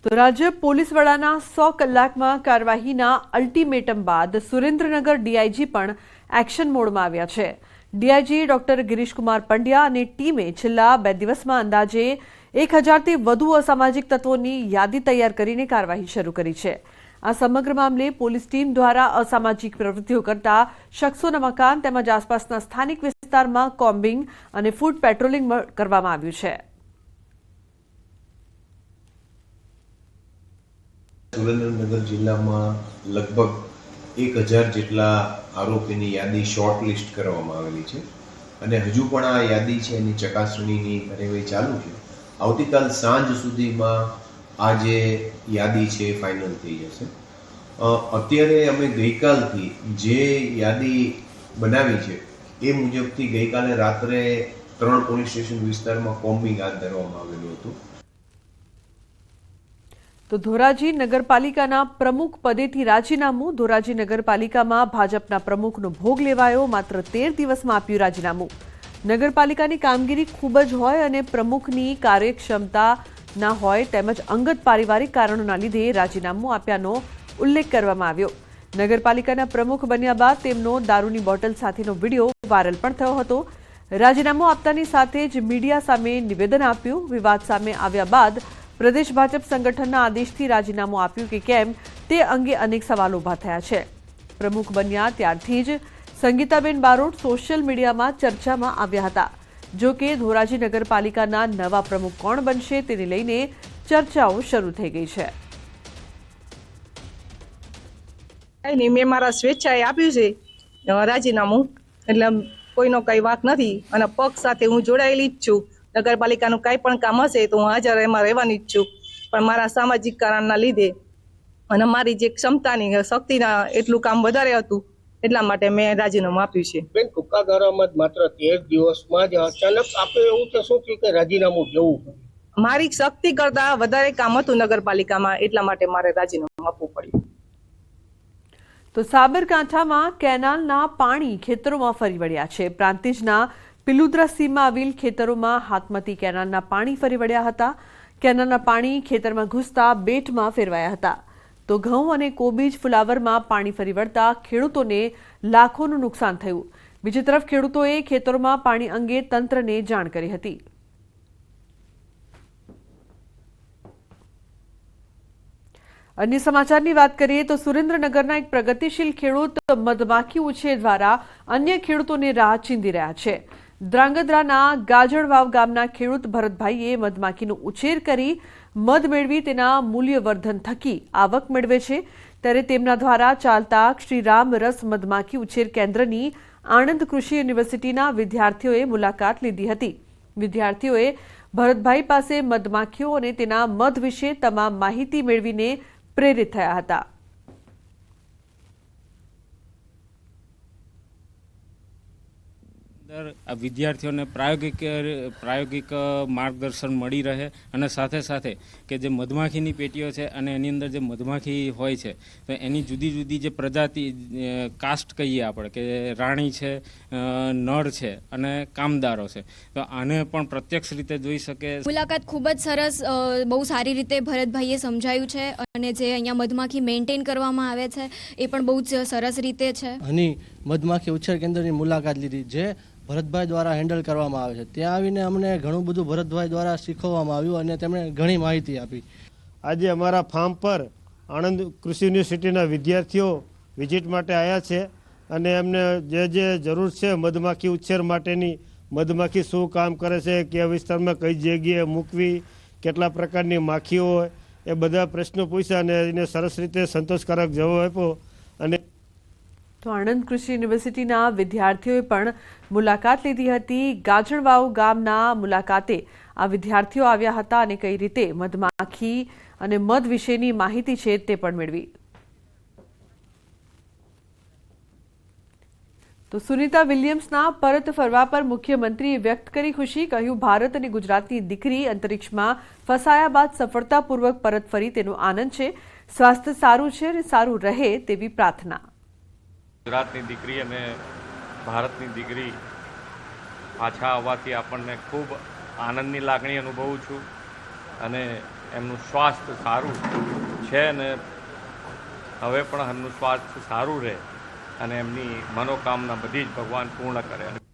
તો રાજ્ય પોલીસ વડાના 100 કલાકમાં કાર્યવાહીના અલ્ટિમેટમ બાદ સુરેન્દ્રનગર ડીઆઈજી પણ એક્શન મોડમાં આવ્યા છે। ડીઆઈજી ડોક્ટર ગિરીશકુમાર પંડ્યા અને ટીમે છેલ્લા 2 દિવસમાં અંદાજે 1000થી વધુ અસામાજિક તત્વોની યાદી તૈયાર કરીને કાર્યવાહી શરૂ કરી છે। આ સમગ્ર મામલે પોલીસ ટીમ દ્વારા અસામાજિક પ્રવૃત્તિઓ કરતા શખ્સોના મકાન તેમજ આસપાસના સ્થાનિક વિસ્તારમાં કોમ્બિંગ અને ફૂટ પેટ્રોલિંગ કરવામાં આવ્યું છે। સુરેન્દ્રનગર જિલ્લામાં લગભગ 1000 જેટલા આરોપીની યાદી શોર્ટ લિસ્ટ કરવામાં આવેલી છે અને હજુ પણ આ યાદી છે એની ચકાસણીની કાર્યવાહી ચાલુ છે। આવતીકાલ સાંજ સુધીમાં આ જે યાદી છે એ ફાઇનલ થઈ જશે। અત્યારે અમે ગઈકાલથી જે યાદી બનાવી છે એ મુજબથી ગઈકાલે રાત્રે 3 પોલીસ સ્ટેશન વિસ્તારમાં કોમ્બિંગ હાથ ધરવામાં આવેલું હતું। તો ધોરાજી નગરપાલિકાના પ્રમુખ પદેથી રાજીનામું। ધોરાજી નગરપાલિકામાં ભાજપના પ્રમુખનો ભોગ લેવાયો। માત્ર 13 દિવસમાં આપ્યું રાજીનામું। નગરપાલિકાની કામગીરી ખૂબ જ હોય અને પ્રમુખની કાર્યક્ષમતા ના હોય તેમજ અંગત પારિવારિક કારણોના લીધે રાજીનામું આપ્યાનો ઉલ્લેખ કરવામાં આવ્યો। નગરપાલિકાના પ્રમુખ બન્યા બાદ તેમનો દારૂની બોટલ સાથેનો વિડીયો વાયરલ પણ થયો હતો। રાજીનામું આપતાની સાથે જ મીડિયા સામે નિવેદન આપ્યું। વિવાદ સામે આવ્યા બાદ પ્રદેશ ભાજપ સંગઠનના આદેશથી રાજીનામું આપ્યું કે કેમ તે અંગે અનેક સવાલો ઊભા થયા છે। પ્રમુખ બન્યા ત્યારથી જ સંગીતાબેન બારોટ સોશિયલ મીડિયામાં ચર્ચામાં આવ્યા હતા। જો કે ધોરાજી નગરપાલિકાના નવા પ્રમુખ કોણ બનશે તેને લઈને ચર્ચાઓ શરૂ થઈ ગઈ છે। મેં મારા સ્વેચ્છાએ આપ્યું છે રાજીનામું, એટલે કોઈનો કઈ વાત નથી અને પક્ષ સાથે હું જોડાયેલી જ છું। નગરપાલિકાનું કાંઈ પણ કામ હશે તો હું હાજર એમાં રહેવાની જ છું, પણ મારા સામાજિક કારણના લીધે અને મારી જે ક્ષમતાની શક્તિના એટલું કામ વધારે હતું એટલા માટે મેં રાજીનામું આપ્યું છે। બેન, ટૂંકા ગાળામાં માત્ર 13 દિવસમાં જ અચાનક આપણે એવું તો શું કે રાજીનામું દેવું પડ્યું? મારી શક્તિ કરતા વધારે કામ હતું નગરપાલિકામાં, એટલા માટે મારે રાજીનામું આપવું પડ્યું। તો સાબરકાંઠામાં કેનાલના પાણી ખેતરોમાં ફરી વળ્યા છે। પ્રાંતિજના પિલુદ્રા સીમમાં આવેલ ખેતરોમાં હાથમતી કેનાલના પાણી ફરી વળ્યા હતા। કેનાલના પાણી ખેતરમાં ઘૂસતા બેટમાં ફેરવાયા હતા। તો ઘઉં અને કોબીજ ફુલાવરમાં પાણી ફરી વળતા ખેડૂતોને લાખોનું નુકસાન થયું। બીજી તરફ ખેડૂતોએ ખેતરોમાં પાણી અંગે તંત્રને જાણ કરી હતી। અન્ય સમાચારની વાત કરીએ તો સુરેન્દ્રનગરના એક પ્રગતિશીલ ખેડૂત મધમાખી ઉછેર દ્વારા અન્ય ખેડૂતોને રાહ ચીંધી રહ્યા છે। ધ્રાંગધ્રાના ગાજણવાવ ગામના ખેડૂત ભરતભાઈએ મધમાખીનો ઉછેર કરી મધ મેળવી તેના મૂલ્યવર્ધન થકી આવક મેળવે છે। ત્યારે તેમના દ્વારા ચાલતા શ્રીરામ રસ મધમાખી ઉછેર કેન્દ્રની આણંદ કૃષિ યુનિવર્સિટીના વિદ્યાર્થીઓએ મુલાકાત લીધી હતી। વિદ્યાર્થીઓએ ભરતભાઈ પાસે મધમાખીઓ અને તેના મધ વિશે તમામ માહિતી મેળવીને પ્રેરિત થયા હતા। વિદ્યાર્થીઓને પ્રાયોગિક માર્ગદર્શન મળી રહે અને સાથે સાથે કે જે મધમાખીની પેટીઓ છે અને એની અંદર જે મધમાખી હોય છે તો એની જુદી જુદી જે પ્રજાતિ કાસ્ટ કહીએ આપણે કે રાણી છે, નર છે અને કામદારો છે, તો આને પણ પ્રત્યક્ષ રીતે જોઈ શકે। મુલાકાત ખૂબ જ સરસ, બહુ સારી રીતે ભરતભાઈએ સમજાયું છે અને જે અહીંયા મધમાખી મેન્ટેન કરવામાં આવે છે એ પણ બહુ જ સરસ રીતે છે। હની મધમાખી ઉછેર કેન્દ્રની મુલાકાત લીધી જે ભરતભાઈ દ્વારા હેન્ડલ કરવામાં આવે છે। ત્યાં આવીને અમને ઘણું બધું ભરતભાઈ દ્વારા શીખવવામાં આવ્યું અને તેમણે ઘણી માહિતી આપી। આજે અમારા ફાર્મ પર આણંદ કૃષિ યુનિવર્સિટીના વિદ્યાર્થીઓ વિઝિટ માટે આવ્યા છે અને એમને જે જરૂર છે મધમાખી ઉછેર માટેની, મધમાખી શું કામ કરે છે, કયા વિસ્તારમાં કઈ જગ્યાએ મૂકવી, કેટલા પ્રકારની માખીઓ હોય, એ બધા પ્રશ્નો પૂછ્યા અને એને સરસ રીતે સંતોષકારક જવાબ આપ્યો। અને તો આણંદ કૃષિ યુનિવર્સિટીના વિદ્યાર્થીઓએ પણ મુલાકાત લીધી હતી। ગાજણવાવ ગામના મુલાકાતે આ વિદ્યાર્થીઓ આવ્યા હતા અને કઈ રીતે મધમાખી અને મધ વિશેની માહિતી છે તે પણ મેળવી। તો સુનિતા વિલિયમ્સના પરત ફરવા પર મુખ્યમંત્રીએ વ્યક્ત કરી ખુશી। કહ્યું, ભારત અને ગુજરાતની દીકરી અંતરિક્ષમાં ફસાયા બાદ સફળતાપૂર્વક પરત ફરી તેનો આનંદ છે। સ્વાસ્થ્ય સારું છે અને સારું રહે તેવી પ્રાર્થના। ગુજરાતની દીકરી અને ભારતની દીકરી પાછા આવવાથી આપણને ખૂબ આનંદની લાગણી અનુભવું છું અને એમનું સ્વાસ્થ્ય સારું છે અને હવે પણ એમનું સ્વાસ્થ્ય સારું રહે અને એમની મનોકામના બધી જ ભગવાન પૂર્ણ કરે.